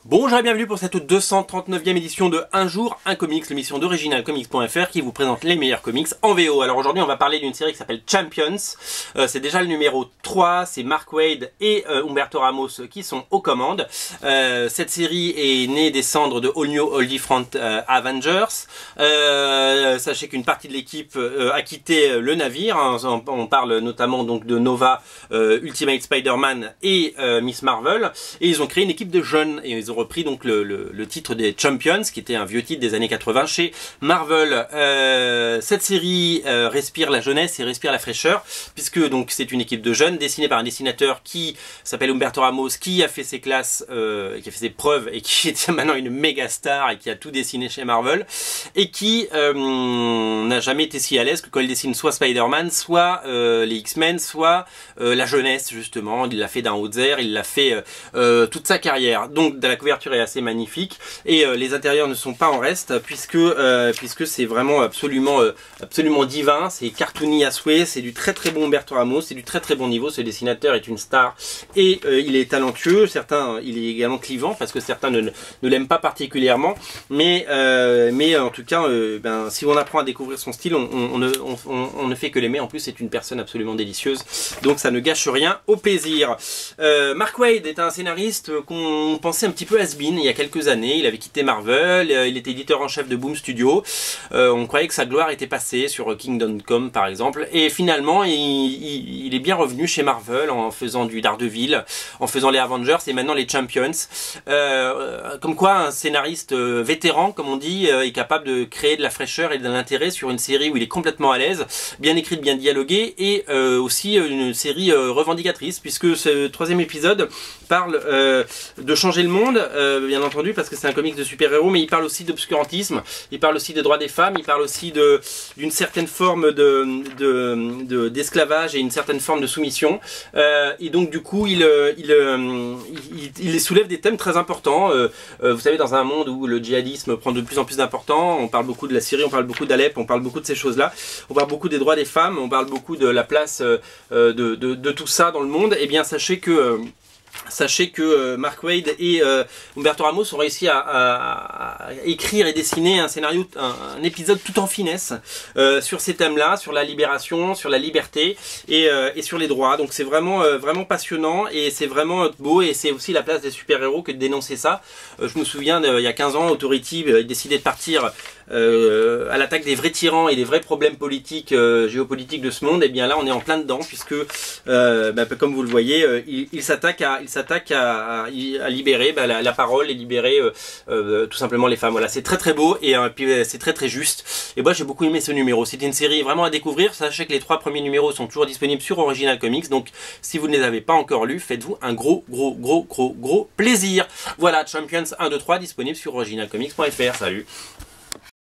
Bonjour et bienvenue pour cette 239e édition de Un jour, un comics, l'émission d'originalcomics.fr qui vous présente les meilleurs comics en VO. Alors aujourd'hui on va parler d'une série qui s'appelle Champions, c'est déjà le numéro 3, c'est Mark Waid et Humberto Ramos qui sont aux commandes. Cette série est née des cendres de All New, All Different Avengers. Sachez qu'une partie de l'équipe a quitté le navire, on parle notamment donc de Nova, Ultimate Spider-Man et Miss Marvel, et ils ont créé une équipe de jeunes et ils ont repris donc le titre des Champions, qui était un vieux titre des années 80 chez Marvel. Cette série respire la jeunesse et respire la fraîcheur, puisque donc c'est une équipe de jeunes dessinée par un dessinateur qui s'appelle Humberto Ramos, qui a fait ses classes, qui a fait ses preuves et qui est maintenant une méga star et qui a tout dessiné chez Marvel, et qui n'a jamais été si à l'aise que quand il dessine soit Spider-Man, soit les X-Men, soit la jeunesse justement. Il l'a fait d'un Haut-Air, il l'a fait toute sa carrière. Donc la couverture est assez magnifique et les intérieurs ne sont pas en reste puisque c'est vraiment absolument divin, c'est cartoony à souhait, c'est du très très bon Humberto Ramos, c'est du très très bon niveau. Ce dessinateur est une star et il est talentueux. Certains, il est également clivant parce que certains ne l'aiment pas particulièrement, mais en tout cas si on apprend à découvrir son style, on ne fait que l'aimer. En plus c'est une personne absolument délicieuse, donc ça ne gâche rien au plaisir. Mark Waid est un scénariste qu'on pensait un petit peu has-been il y a quelques années. Il avait quitté Marvel, il était éditeur en chef de Boom Studio, on croyait que sa gloire était passée sur Kingdom Come par exemple, et finalement il est bien revenu chez Marvel en faisant du Daredevil, en faisant les Avengers et maintenant les Champions. Comme quoi un scénariste vétéran, comme on dit, est capable de créer de la fraîcheur et de l'intérêt sur une série où il est complètement à l'aise, bien écrite, bien dialoguée, et aussi une série revendicatrice, puisque ce troisième épisode parle de changer le monde, bien entendu, parce que c'est un comics de super-héros, mais il parle aussi d'obscurantisme, il parle aussi des droits des femmes, il parle aussi d'une certaine forme d'esclavage et une certaine forme de soumission, et donc du coup il soulève des thèmes très importants. Vous savez, dans un monde où le djihadisme prend de plus en plus d'importance, on parle beaucoup de la Syrie, on parle beaucoup d'Alep, on parle beaucoup de ces choses-là, on parle beaucoup des droits des femmes, on parle beaucoup de la place de tout ça dans le monde. Et bien sachez que Mark Waid et Humberto Ramos ont réussi à écrire et dessiner un scénario, un épisode tout en finesse sur ces thèmes-là, sur la libération, sur la liberté et sur les droits. Donc c'est vraiment passionnant et c'est vraiment beau, et c'est aussi la place des super-héros que de dénoncer ça. Je me souviens, il y a 15 ans, Authority décidait de partir à l'attaque des vrais tyrans et des vrais problèmes politiques, géopolitiques de ce monde. Et bien là on est en plein dedans, puisque comme vous le voyez, il s'attaque à libérer la parole et libérer tout simplement les femmes. Voilà, c'est très très beau et puis c'est très très juste, et moi j'ai beaucoup aimé ce numéro. C'est une série vraiment à découvrir. Sachez que les 3 premiers numéros sont toujours disponibles sur Original Comics, donc si vous ne les avez pas encore lus, faites-vous un gros plaisir. Voilà, Champions 1, 2, 3 disponible sur originalcomics.fr. Salut.